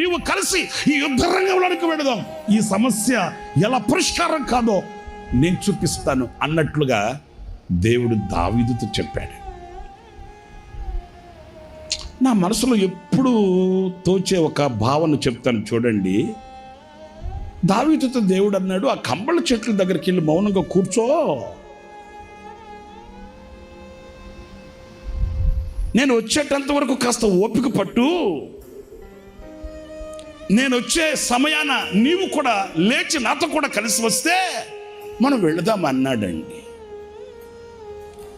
నీవు కలిసి ఈ యుద్ధ రంగంలోనికి వెళదాం, ఈ సమస్య ఎలా పరిష్కారం కాదో నేను చూపిస్తాను అన్నట్లుగా దేవుడు దావీదుతో చెప్పాడు. నా మనసులో ఎప్పుడు తోచే ఒక భావన చెప్తాను చూడండి. దావీదుతో దేవుడు అన్నాడు, ఆ కంబళ చెట్ల దగ్గరికి వెళ్ళి మౌనంగా కూర్చో, నేను వచ్చేటంత వరకు కాస్త ఓపిక పట్టు, నేను వచ్చే సమయాన నీవు కూడా లేచి నాతో కూడా కలిసి వస్తే మనం వెళదాం అన్నాడండి.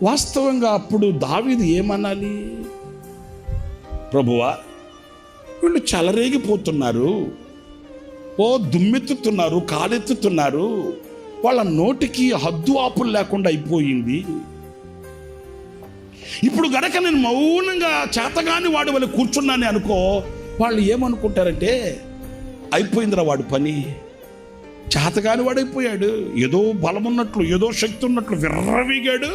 వాస్తవంగా అప్పుడు దావీదు ఏమనాలి? ప్రభువా, వీళ్ళు చెలరేగిపోతున్నారు, ఓ దుమ్మెత్తుతున్నారు, కాలెత్తుతున్నారు, వాళ్ళ నోటికి హద్దు ఆపులు లేకుండా అయిపోయింది. ఇప్పుడు గనక నేను మౌనంగా చేతగాని వాడి వల్ల కూర్చున్నానే అనుకో, వాళ్ళు ఏమనుకుంటారంటే అయిపోయిందిరా వాడి పని, చేతగాని వాడైపోయాడు, ఏదో బలం ఉన్నట్లు ఏదో శక్తి ఉన్నట్లు విర్రవీగాడు.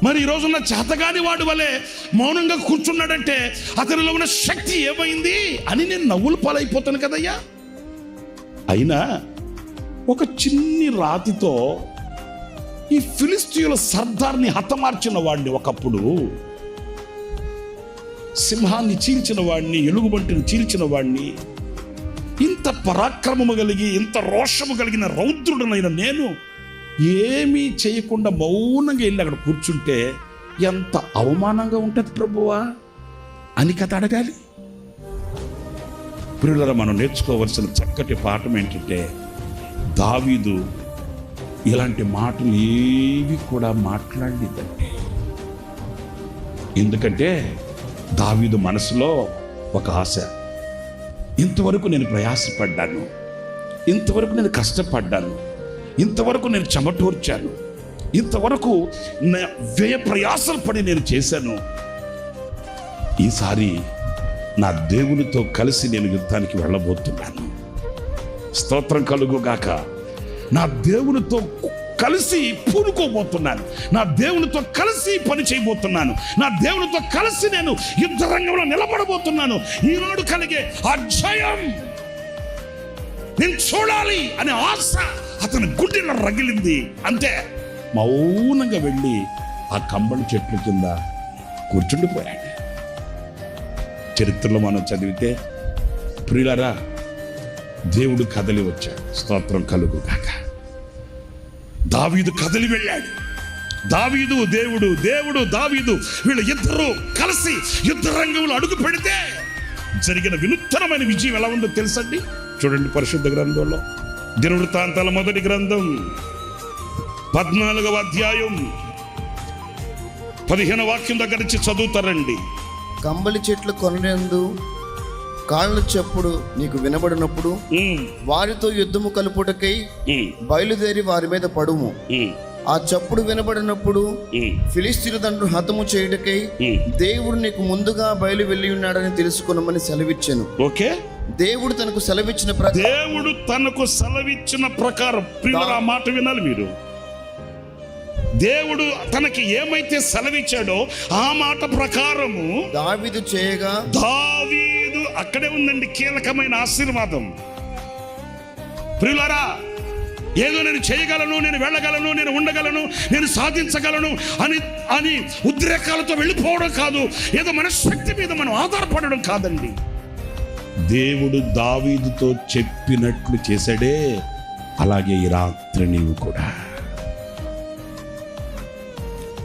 మరి ఈ రోజున్న చేతగాని వాడి వలె మౌనంగా కూర్చున్నాడంటే అతనిలో ఉన్న శక్తి ఏమైంది అని నేను నవ్వులు పాలైపోతాను కదయ్యా. అయినా ఒక చిన్ని రాతితో ఈ ఫిలిస్తీయుల సర్దార్ని హతమార్చిన వాడిని, ఒకప్పుడు సింహాన్ని చీల్చిన వాడిని, ఎలుగుబంటిని చీల్చిన వాడిని, ఇంత పరాక్రమము కలిగి ఇంత రోషము కలిగిన రౌద్రుడనైన నేను ఏమీ చేయకుండా మౌనంగా వెళ్ళి అక్కడ కూర్చుంటే ఎంత అవమానంగా ఉంటుంది ప్రభువా అని కథ అడగాలి. ప్రియులారా, మనం నేర్చుకోవలసిన చక్కటి పాఠం ఏంటంటే, దావీదు ఇలాంటి మాటలు ఏవి కూడా మాట్లాడలేదండి. ఎందుకంటే దావీదు మనసులో ఒక ఆశ, ఇంతవరకు నేను ప్రయాసపడ్డాను, ఇంతవరకు నేను కష్టపడ్డాను, ఇంతవరకు నేను చెమటూర్చాను, ఇంతవరకు వ్యయ ప్రయాసలు పడి నేను చేశాను, ఈసారి నా దేవునితో కలిసి నేను యుద్ధానికి వెళ్ళబోతున్నాను. స్తోత్రం కలుగుగాక. నా దేవునితో కలిసి పూనుకోబోతున్నాను, నా దేవునితో కలిసి పని చేయబోతున్నాను, నా దేవునితో కలిసి నేను యుద్ధ రంగంలో నిలబడబోతున్నాను. ఈనాడు కలిగే ఆ జయం నేను చూడాలి అనే ఆశ అతని గుండెలో రగిలింది. అంతే, మౌనంగా వెళ్ళి ఆ కంబళి చెట్ల కింద కూర్చుండిపోయాడు. చరిత్రలో మనం చదివితే, ప్రియులారా, దేవుడు కదలి వచ్చాడు. స్తోత్రం కలుగుగాక. దావీదు కదలి వెళ్ళాడు. దావీదు, దేవుడు, దేవుడు, దావీదు, వీళ్ళు ఇద్దరు కలిసి యుద్ధ రంగంలో అడుగు పెడితే జరిగిన వినూత్నమైన విజయం ఎలా ఉందో తెలుసండి. చూడండి, పరిశుద్ధ గ్రంథంలో దినవృత్తాంతాల మొదటి గ్రంథం 14వ అధ్యాయం 15వ వాక్యం దగ్గర నుంచి చదువుతారండి. కంబలి చెట్లు కొననందు కాళ్ళ చప్పుడు నీకు వినబడినప్పుడు వారితో యుద్ధము కలుపుటకై బయలుదేరి వారి మీద పడుము. ఆ చప్పుడు వినబడినప్పుడు ఫిలిస్తీయుల దండ్రు హతము చేయుటకై దేవుడు నీకు ముందుగా బయలు వెళ్ళి ఉన్నాడని తెలుసుకున్నామని సెలవిచ్చాను. ఓకే, దేవుడు తనకు సెలవిచ్చిన ప్రకారం ఆ మాట వినాలి మీరు. దేవుడు తనకి ఏమైతే సెలవిచ్చాడో ఆ మాట ప్రకారము దావీదు చేయగా, దావీదు అక్కడే ఉందండి కీలకమైన ఆశీర్వాదం. ప్రియులారా, ఏదో నేను చేయగలను, నేను వెళ్ళగలను, నేను ఉండగలను, నేను సాధించగలను అని ఉద్రేకాలతో వెళ్ళిపోవడం కాదు, ఏదో మన శక్తి మీద మనం ఆధారపడడం కాదండి. దేవుడు దావీదుతో చెప్పినట్లు చేశాడే, అలాగే ఈ రాత్రి నీవు కూడా,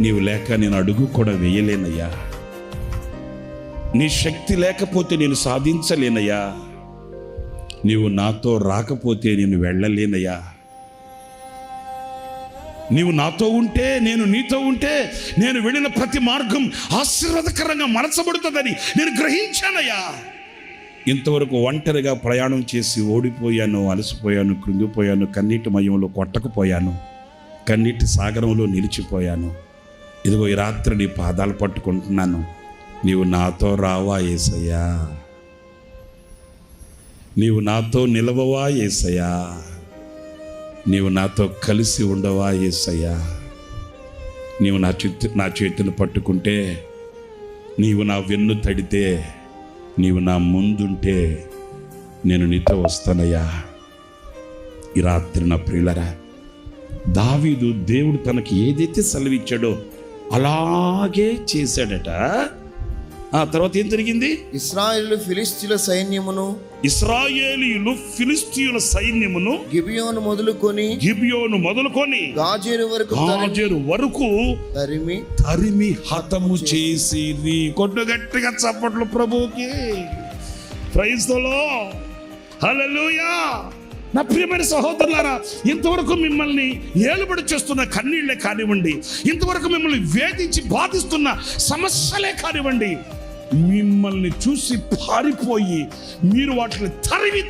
నీవు లేక నేను అడుగు కూడా వేయలేనయ్యా, నీ శక్తి లేకపోతే నేను సాధించలేనయ్యా, నీవు నాతో రాకపోతే నేను వెళ్ళలేనయ్యా, నీవు నాతో ఉంటే, నేను నీతో ఉంటే నేను వెళ్ళిన ప్రతి మార్గం ఆశీర్వాదకరంగా మలచబడుతుందని నేను గ్రహించానయ్యా. ఇంతవరకు ఒంటరిగా ప్రయాణం చేసి ఓడిపోయాను, అలసిపోయాను, కృంగిపోయాను, కన్నీటి మయంలో కొట్టకపోయాను, కన్నీటి సాగరంలో నిలిచిపోయాను. ఇదిగో ఈ రాత్రి నీ పాదాలు పట్టుకుంటున్నాను, నీవు నాతో రావా యేసయ్యా, నీవు నాతో నిలవవా యేసయ్యా, నీవు నాతో కలిసి ఉండవా యేసయ్యా, నీవు నా చేతిని పట్టుకుంటే, నీవు నా వెన్ను తడితే నీవు నా ముందుంటే నేను నీతో వస్తానయ్యా. ఈ రాత్రి నా ప్రియులరా, దావీదు దేవుడు తనకి ఏదైతే సెలవిచ్చాడో అలాగే చేశాడట. ఆ తర్వాత ఏం జరిగింది? ఇశ్రాయేలు ఫిలిష్తీయుల సైన్యమును గిబియోను మొదలుకొని గాజేరు వరకు తరిమి హతము చేసి. కొట్టు గట్టిగా చప్పట్లు ప్రభువుకి. ప్రైజ్ ది లార్డ్, హల్లెలూయా. నా ప్రియమైన సహోదరులారా, ఇంతవరకు మిమ్మల్ని ఏలుబడి చేస్తున్న కన్నీళ్లే కానివ్వండి, ఇంతవరకు మిమ్మల్ని వేధించి బాధిస్తున్న సమస్యలే కానివ్వండి, మిమ్మల్ని చూసి పారిపోయి మీరు వాటిని తరిమి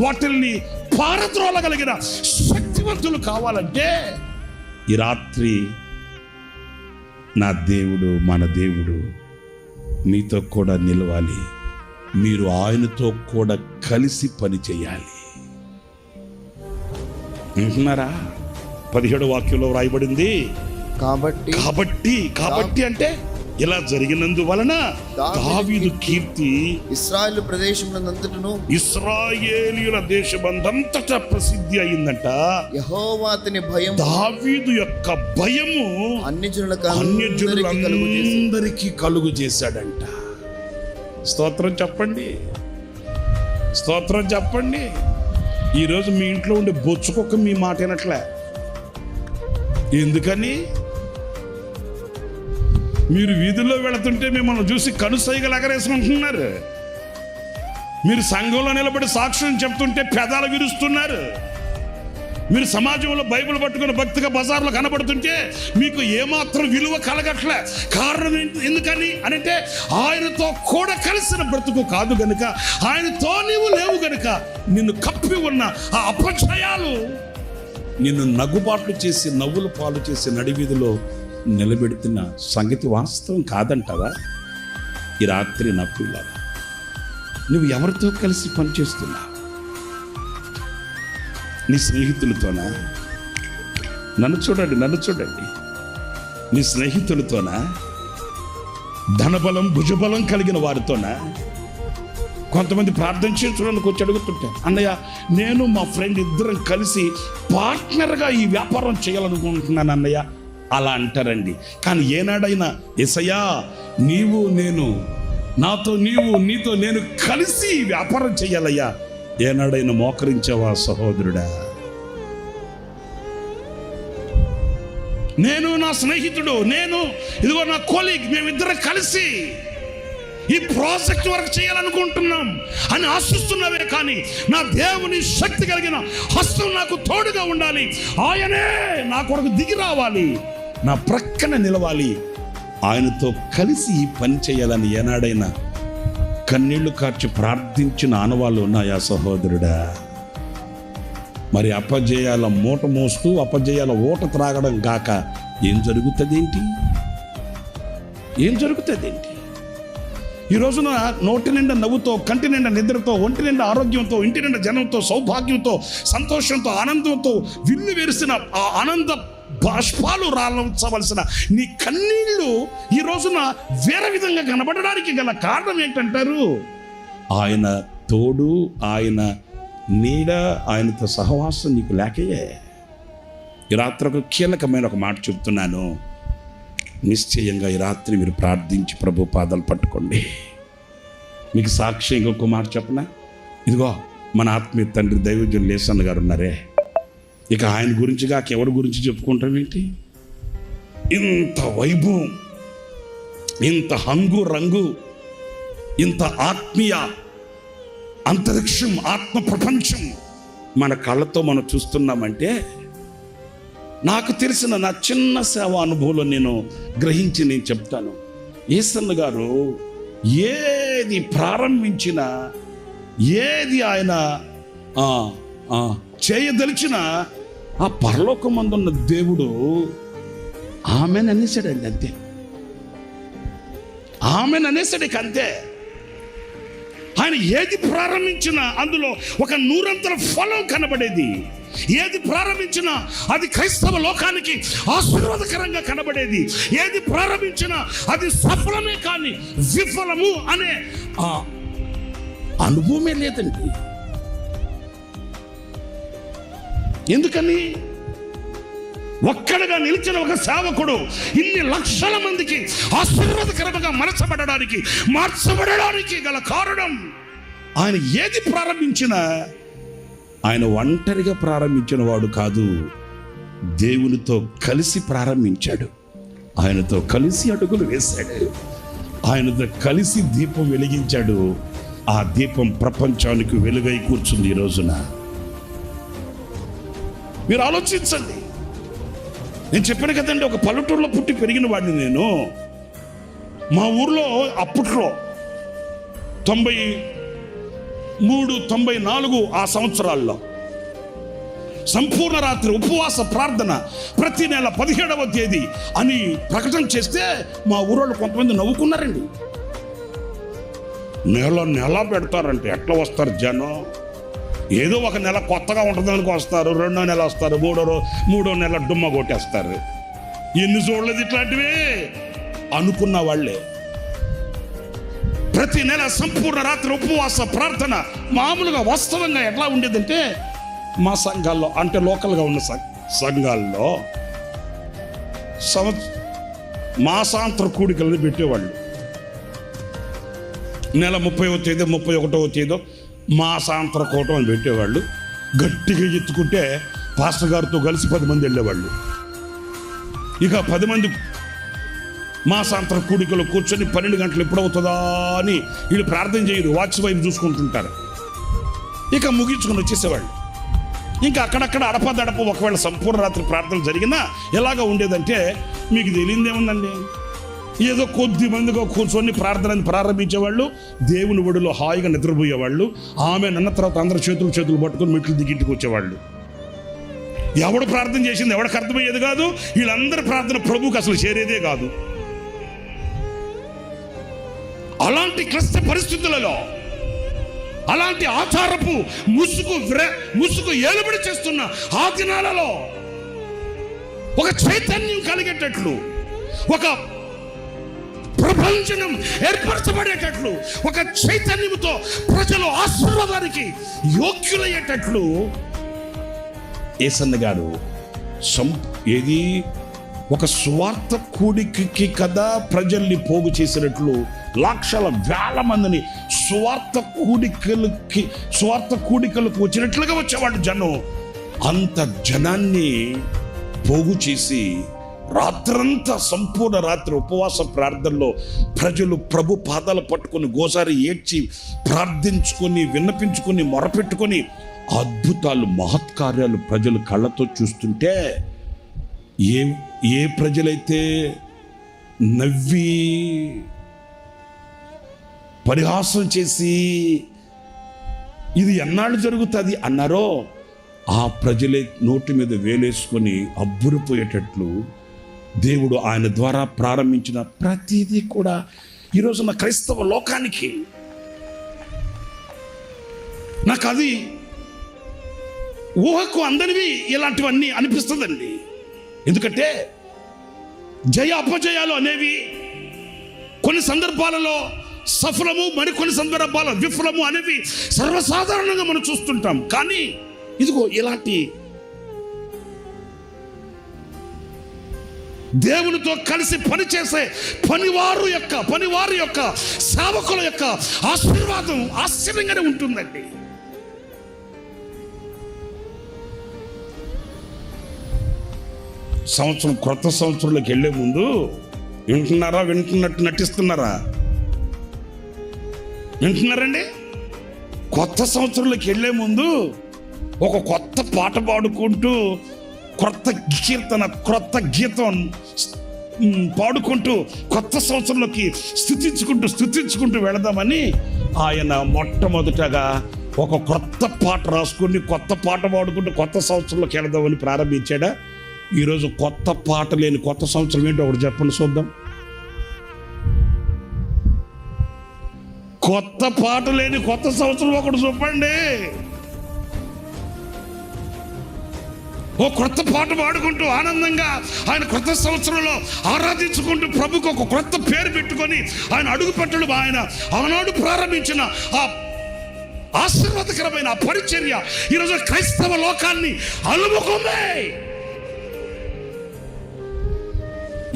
వాటిల్ని పారద్రోలగలిగిన శక్తివంతులు కావాలంటే ఈ రాత్రి నా దేవుడు, మన దేవుడు మీతో కూడా నిలవాలి. మీరు ఆయనతో కూడా కలిసి పని చేయాలి. వింటున్నారా? 17వ వాక్యంలో వ్రాయబడింది, కాబట్టి అంటే ఇలా జరిగినందువలన దావీదు కీర్తి ఇశ్రాయేలీయుల దేశమంతటా ప్రసిద్ధి అయిందంట. యెహోవా అతని భయం, దావీదు యొక్క భయము అన్యజనులందరికీ కలుగు చేశాడంట. స్తోత్రం చెప్పండి. ఈరోజు మీ ఇంట్లో ఉండే బొచ్చుకొక్క మీ మాట వినట్లే. ఎందుకని? మీరు వీధుల్లో వెళుతుంటే మిమ్మల్ని చూసి కనుసైగలు ఎగరేసుకుంటున్నారు. మీరు సంఘంలో నిలబడి సాక్ష్యం చెప్తుంటే పెదాలు విరుస్తున్నారు. మీరు సమాజంలో బైబిల్ పట్టుకుని భక్తిగా బజార్లో కనబడుతుంటే మీకు ఏమాత్రం విలువ కలగట్లే. కారణం ఎందుకని అంటే ఆయనతో కూడా కలిసిన బ్రతుకు కాదు గనుక, ఆయనతో నీవు లేవు గనుక నిన్ను కప్పి ఉన్న ఆ అపజయాలు నిన్ను నవ్వుబాట్లు చేసి నవ్వులు పాలు చేసి నడివీధిలో నిలబెడుతున్న సంగతి వాస్తవం కాదంటావా? ఈ రాత్రి నా పిల్లలు, నువ్వు ఎవరితో కలిసి పనిచేస్తున్నావు? నీ స్నేహితులతోనా? నన్ను చూడండి. నీ స్నేహితులతోనా? ధనబలం భుజబలం కలిగిన వారితోనా? కొంతమంది ప్రార్థన చేయడానికి వచ్చి అడుగుతుంటారు, అన్నయ్య నేను మా ఫ్రెండ్ ఇద్దరం కలిసి పార్ట్నర్గా ఈ వ్యాపారం చేయాలనుకుంటున్నాను అన్నయ్య. అలా అంటారండి. కానీ ఏనాడైనా యేసయ్యా నీవు నేను, నాతో నీవు, నీతో నేను కలిసి వ్యాపారం చేయాలయ్యా, ఏనాడైనా మోకరించావా సహోదరుడా? నేను, నా స్నేహితుడు, ఇదిగో నా కోలీగ్, మేమిద్దరం కలిసి ఈ ప్రాజెక్ట్ వర్క్ చేయాలనుకుంటున్నాం అని ఆశిస్తున్నావే కానీ నా దేవుని శక్తి కలిగిన హస్తం నాకు తోడుగా ఉండాలి. ఆయనే నా కొరకు దిగి రావాలి, నా ప్రక్కన నిలవాలి, ఆయనతో కలిసి ఈ పని చేయాలని ఏనాడైనా కన్నీళ్లు కార్చి ప్రార్థించిన ఆనవాళ్ళు ఉన్నాయా సహోదరుడా? మరి అపజయాల మూట మోస్తూ అపజయాల ఓట త్రాగడం గాక ఏం జరుగుతుందేంటి? ఈ రోజున నోటి నిండా నవ్వుతో, కంటి నిండా నిద్రతో, ఒంటి నిండా ఆరోగ్యంతో, ఇంటి నిండా జనంతో, సౌభాగ్యంతో, సంతోషంతో, ఆనందంతో విల్లు వెరిసిన ఆ ఆనంద బాష్పాలు రాల్చవలసిన నీ కన్నీళ్లు ఈ రోజున వేరే విధంగా కనబడడానికి గల కారణం ఏంటంటారు? ఆయన తోడు, ఆయన నీడ, ఆయనతో సహవాసం నీకు లేకయే. ఈ రాత్రి ఒక కీలకమైన ఒక మాట చెప్తున్నాను. నిశ్చయంగా ఈ రాత్రి మీరు ప్రార్థించి ప్రభు పాదాలు పట్టుకోండి. మీకు సాక్షి ఇంకొక మాట చెప్పనా? ఇదిగో మన ఆత్మీయ తండ్రి దైవజనులు లేసన్న గారు ఉన్నారే, ఇక ఆయన గురించి కాక ఎవరి గురించి చెప్పుకుంటాం ఏంటి? ఇంత వైభవం, ఇంత హంగు రంగు, ఇంత ఆత్మీయ అంతరిక్షం, ఆత్మ ప్రపంచం మన కళ్ళతో మనం చూస్తున్నామంటే, నాకు తెలిసిన నా చిన్న సేవా అనుభవంలో నేను గ్రహించి నేను చెప్తాను. యేసన్న గారు ఏది ప్రారంభించినా, ఏది ఆయన చేయదలిచినా ఆ పరలోకమందున్న దేవుడు ఆమెను అనేసాడండి, అంతే. ఆమెను అనేసాడు, అంతే. ఆయన ఏది ప్రారంభించినా అందులో ఒక 100 అంతల ఫలం కనబడేది. ఏది ప్రారంభించినా అది క్రైస్తవ లోకానికి ఆశీర్వాదకరంగా కనబడేది. ఏది ప్రారంభించినా అది సఫలమే కానీ విఫలము అనే అనుభవమే లేదండి. ఎందుకని? ఒక్కడగా నిలిచిన ఒక సేవకుడు ఇన్ని లక్షల మందికి ఆశీర్వాదకరంగా మార్చబడడానికి గల కారణం, ఆయన ఏది ప్రారంభించినా ఆయన ఒంటరిగా ప్రారంభించిన వాడు కాదు, దేవునితో కలిసి ప్రారంభించాడు. ఆయనతో కలిసి అడుగులు వేశాడు, ఆయనతో కలిసి దీపం వెలిగించాడు. ఆ దీపం ప్రపంచానికి వెలుగై కూర్చుంది. ఈ రోజున మీరు ఆలోచించండి. నేను చెప్పాను కదండి, ఒక పల్లెటూరులో పుట్టి పెరిగిన వాడిని నేను. మా ఊర్లో అప్పట్లో 93, 94 ఆ సంవత్సరాల్లో సంపూర్ణ రాత్రి ఉపవాస ప్రార్థన ప్రతి నెల 17వ తేదీ అని ప్రకటన చేస్తే మా ఊరోళ్ళు కొంతమంది నవ్వుకున్నారండి. నెల పెడతారంటే ఎట్లా వస్తారు జనం? ఏదో ఒక నెల కొత్తగా ఉంటుందానికి వస్తారు, 2వ నెల వస్తారు, 3వ నెల డుమ్మ కొట్టేస్తారు. ఎన్ని చూడలేదు ఇట్లాంటివి అనుకున్న వాళ్ళే. ప్రతి నెల సంపూర్ణ రాత్రి ఉపవాస ప్రార్థన మామూలుగా వాస్తవంగా ఎట్లా ఉండేదంటే, మా సంఘాల్లో అంటే లోకల్గా ఉన్న సంఘాల్లో మాసాంతర కూడికలను పెట్టేవాళ్ళు. నెల 30వ తేదీ 31వ తేదీ మాసాంతర కూటం అని పెట్టేవాళ్ళు. గట్టిగా ఎత్తుకుంటే పాస్టర్ గారితో కలిసి 10 మంది వెళ్ళేవాళ్ళు. ఇక 10 మంది మాసాంతర కూడికలు కూర్చొని 12 గంటలు ఎప్పుడవుతుందా అని వీళ్ళు ప్రార్థన చేయరు, వాచ్ వైపు చూసుకుంటుంటారు. ఇక ముగించుకొని వచ్చేసేవాళ్ళు. ఇంకా అక్కడక్కడ అడపదడప ఒకవేళ సంపూర్ణ రాత్రి ప్రార్థన జరిగినా ఎలాగ ఉండేదంటే, మీకు తెలియదేముందండి, ఏదో కొద్ది మందిగా కూర్చొని ప్రార్థనని ప్రారంభించేవాళ్ళు, దేవుని ఒడిలో హాయిగా నిద్రపోయేవాళ్ళు. ఆమె అన్న తర్వాత అందరు చేతులు పట్టుకొని మెట్లు దిగింటికి వచ్చేవాళ్ళు. ఎవడు ప్రార్థన చేసింది ఎవడికి అర్థమయ్యేది కాదు. వీళ్ళందరి ప్రార్థన ప్రభువుకి అసలు చేరేదే కాదు. అలాంటి క్లిష్ట పరిస్థితులలో, అలాంటి ఆచారపు ముసుగు ఏలుబడి చేస్తున్న ఆ దినాలలో ఒక చైతన్యం కలిగేటట్లు, ఒక ప్రపంచం ఏర్పరచబడేటట్లు, ఒక చైతన్యంతో ప్రజలు ఆశీర్వాదానికి యోగ్యులయ్యేటట్లు యేసన్న గారు ఏది ఒక స్వార్థ కూడికి కదా ప్రజల్ని పోగు చేసినట్లు లక్షల వేల మందిని స్వార్థ కూడికలకు వచ్చినట్లుగా వచ్చేవాడు జనం. అంత జనాన్ని పోగు చేసి రాత్రంతా సంపూర్ణ రాత్రి ఉపవాస ప్రార్థనలో ప్రజలు ప్రభు పాదాలు పట్టుకొని గోసారి ఏడ్చి ప్రార్థించుకొని విన్నపించుకొని మొరపెట్టుకొని అద్భుతాలు మహత్కార్యాలు ప్రజలు కళ్ళతో చూస్తుంటే, ఏ ప్రజలైతే నవ్వి పరిహాసం చేసి ఇది ఎన్నాళ్ళు జరుగుతుంది అన్నారో, ఆ ప్రజలే నోటి మీద వేలేసుకొని అబ్బురిపోయేటట్లు దేవుడు ఆయన ద్వారా ప్రారంభించిన ప్రతిదీ కూడా ఈరోజు నా క్రైస్తవ లోకానికి నాకు అది ఊహకు అందనివి ఇలాంటివన్నీ అనిపిస్తుందండి. ఎందుకంటే జయ అపజయాలు అనేవి కొన్ని సందర్భాలలో సఫలము, మరికొన్ని సందర్భాల విఫలము అనేవి సర్వసాధారణంగా మనం చూస్తుంటాం. కానీ ఇదిగో ఇలాంటి దేవునితో కలిసి పనిచేసే పనివారి యొక్క సేవకుల యొక్క ఆశీర్వాదం ఆశ్చర్యంగానే ఉంటుందండి. కొత్త సంవత్సరంలోకి వెళ్ళే ముందు వింటున్నట్టు నటిస్తున్నారా? వింటున్నారండి? కొత్త సంవత్సరంలోకి వెళ్ళే ముందు ఒక కొత్త పాట పాడుకుంటూ, క్రొత్త గీతం పాడుకుంటూ కొత్త సంవత్సరంలోకి స్థుతించుకుంటూ వెళదామని ఆయన మొట్టమొదటగా ఒక కొత్త పాట రాసుకుని కొత్త పాట పాడుకుంటూ కొత్త సంవత్సరంలోకి వెళదామని ప్రారంభించాడా? ఈరోజు కొత్త పాట లేని కొత్త సంవత్సరం ఏంటో ఒకటి చెప్పండి చూద్దాం. కొత్త పాట లేని కొత్త సంవత్సరం ఒకటి చెప్పండి. ఓ క్రొత్త పాట పాడుకుంటూ ఆనందంగా ఆయన క్రొత్త సంవత్సరంలో ఆరాధించుకుంటూ ప్రభుకు ఒక క్రొత్త పేరు పెట్టుకొని ఆయన అడుగు పెట్టడం, ఆయన ఆనాడు ప్రారంభించిన ఆ ఆశీర్వాదకరమైన ఆ పరిచర్య ఈరోజు క్రైస్తవ లోకాన్ని అలుముకుంది.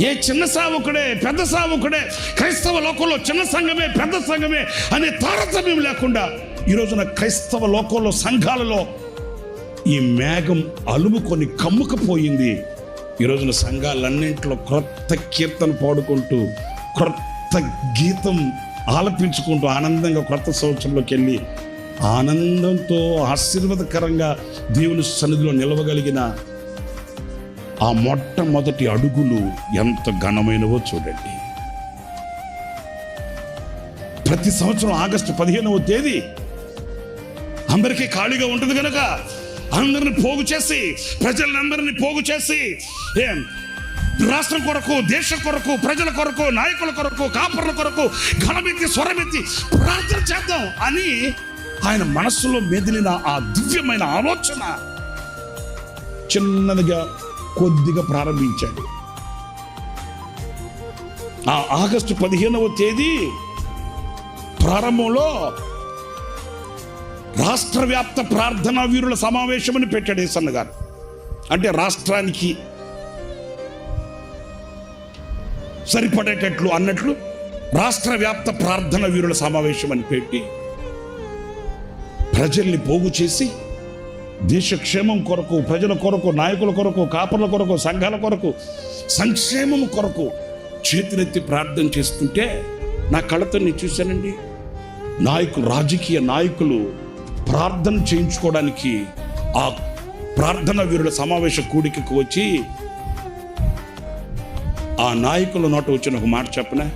ఏ చిన్న సావుకుడే పెద్ద సావుకుడే, క్రైస్తవ లోకంలో చిన్న సంఘమే పెద్ద సంఘమే అనే తారతమ్యం లేకుండా ఈరోజున క్రైస్తవ లోకంలో సంఘాలలో ఈ మేఘం అలుముకొని కమ్ముకపోయింది. ఈరోజున సంఘాలన్నింటిలో క్రొత్త కీర్తన పాడుకుంటూ క్రొత్త గీతం ఆలపించుకుంటూ ఆనందంగా క్రొత్త సంవత్సరంలోకి వెళ్ళి ఆనందంతో ఆశీర్వాదకరంగా దేవుని సన్నిధిలో నిలవగలిగిన ఆ మొట్టమొదటి అడుగులు ఎంత ఘనమైనవో చూడండి. ప్రతి సంవత్సరం ఆగస్టు 15వ తేదీ అందరికీ ఖాళీగా ఉంటుంది కనుక అందరిని పోగు చేసి, ప్రజలందరినీ పోగు చేసి, రాష్ట్రం కొరకు, దేశం కొరకు, ప్రజల కొరకు, నాయకుల కొరకు, కాపర్ల కొరకు ఘనమెత్తి స్వరమెత్తి ప్రార్థన చేద్దాం అని ఆయన మనస్సులో మెదిలిన ఆ దివ్యమైన ఆలోచన చిన్నదిగా కొద్దిగా ప్రారంభించాడు. ఆ ఆగస్టు 15వ తేదీ ప్రారంభంలో రాష్ట్ర వ్యాప్త ప్రార్థనా వీరుల సమావేశం అని పెట్టాడు యేసన్న గారు. అంటే రాష్ట్రానికి సరిపడేటట్లు అన్నట్లు రాష్ట్ర వ్యాప్త ప్రార్థనా వీరుల సమావేశం అని పెట్టి ప్రజల్ని పోగు చేసి దేశ క్షేమం కొరకు, ప్రజల కొరకు, నాయకుల కొరకు, కాపర్ల కొరకు, సంఘాల కొరకు, సంక్షేమం కొరకు చేతులెత్తి ప్రార్థన చేస్తుంటే నా కళ్ళతో నేను చూశానండి. నాయకులు, రాజకీయ నాయకులు ప్రార్థన చేయించుకోవడానికి ఆ ప్రార్థనా వీరుల సమావేశ కూడికకు వచ్చి ఆ నాయకుల నోట వచ్చిన ఒక మాట చెప్పనా,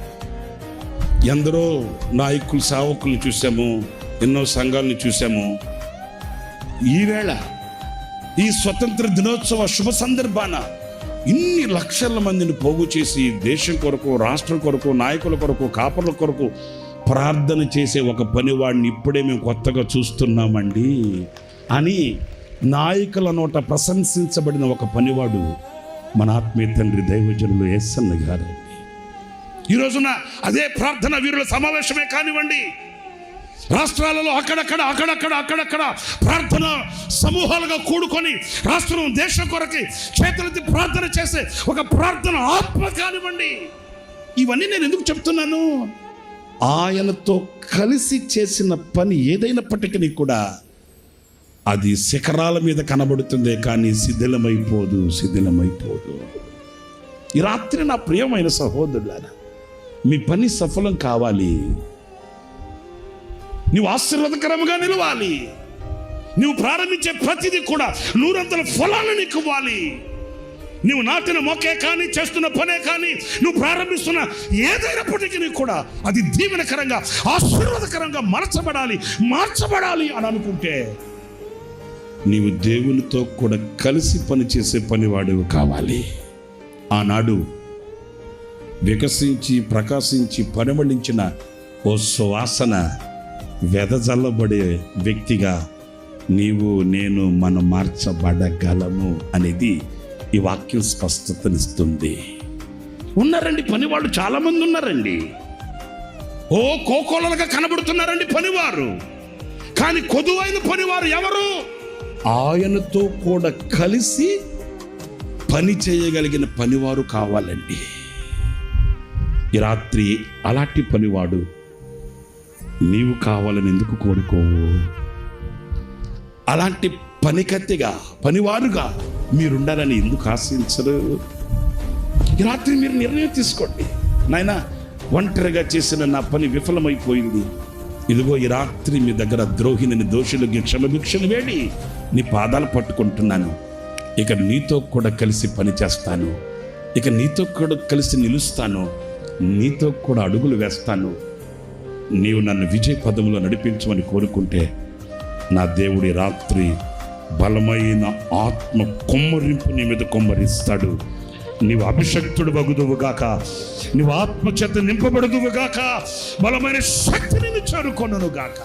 ఎందరో నాయకులు, సేవకుల్ని చూసాము, ఎన్నో సంఘాలను చూసాము. ఈవేళ ఈ స్వతంత్ర దినోత్సవ శుభ సందర్భాన ఇన్ని లక్షల మందిని పోగు చేసి దేశం కొరకు, రాష్ట్రం కొరకు, నాయకుల కొరకు, కాపర్ల కొరకు ప్రార్థన చేసే ఒక పనివాడిని ఇప్పుడే మేము కొత్తగా చూస్తున్నామండి అని నాయకుల నోట ప్రశంసించబడిన ఒక పనివాడు మన ఆత్మీయ తండ్రి దైవజనులు యేసన్న గారండి. ఈ రోజున అదే ప్రార్థన వీరుల సమావేశమే కానివ్వండి, రాష్ట్రాలలో అక్కడక్కడ ప్రార్థన సమూహాలుగా కూడుకొని రాష్ట్రం, దేశం కొరకి చేతులెత్తి ప్రార్థన చేసే ఒక ప్రార్థన ఆత్మ కానివ్వండి, ఇవన్నీ నేను ఎందుకు చెప్తున్నాను? ఆయనతో కలిసి చేసిన పని ఏదైనప్పటికీ కూడా అది శిఖరాల మీద కనబడుతుందే కానీ శిథిలమైపోదు. ఈ రాత్రి నా ప్రియమైన సహోదరులారా, మీ పని సఫలం కావాలి, నువ్వు ఆశీర్వాదకరంగా నిలవాలి, నువ్వు ప్రారంభించే ప్రతిదీ కూడా 100 ఫలాలను నీకు ఇవ్వాలి. నువ్వు నాటిన మొక్కే కానీ, చేస్తున్న పనే కానీ, నువ్వు ప్రారంభిస్తున్న ఏదైనప్పటికీ కూడా అది దీవెనకరంగా, ఆశీర్వాదకరంగా మార్చబడాలి అని అనుకుంటే నీవు దేవునితో కూడా కలిసి పనిచేసే పనివాడు కావాలి. ఆనాడు వికసించి ప్రకాశించి పరిమళించిన ఓ సువాసన వెదజల్లబడే వ్యక్తిగా నీవు నేను మనం మార్చబడగలము అనేది ఈ వాక్యం స్పష్టతనిస్తుంది. ఉన్నారండి పనివాళ్ళు, చాలా మంది ఉన్నారండి. ఓ కోకోలలుగా కనబడుతున్నారండి పనివారు. కానీ కొదువైన పనివారు ఎవరు? ఆయనతో కూడా కలిసి పని చేయగలిగిన పనివారు కావాలండి. ఈ రాత్రి అలాంటి పనివాడు నీవు కావాలని ఎందుకు కోరుకోవు? అలాంటి పనికత్తిగా, పనివారుగా మీరుండాలని ఎందుకు ఆశించరు? ఈ రాత్రి మీరు నిర్ణయం తీసుకోండి. నాయన, ఒంటరిగా చేసిన నా పని విఫలమైపోయింది, ఇదిగో ఈ రాత్రి మీ దగ్గర ద్రోహిని, దోషులకి క్షమభిక్షలు వేడి నీ పాదాలు పట్టుకుంటున్నాను. ఇక నీతో కూడా కలిసి పని చేస్తాను, ఇక నీతో కూడా కలిసి నిలుస్తాను, నీతో కూడా అడుగులు వేస్తాను. నీవు నన్ను విజయ పదములో నడిపించమని కోరుకుంటే నా దేవుడి రాత్రి బలమైన ఆత్మ కొమ్మరింపు నీ మీద కొమ్మరిస్తాడు. నీవు అభిషక్తుడు వగుదువుగాక, నీవు ఆత్మచేత నింపబడుదువుగాక, బలమైన శక్తిని చేరుకొనుగాక.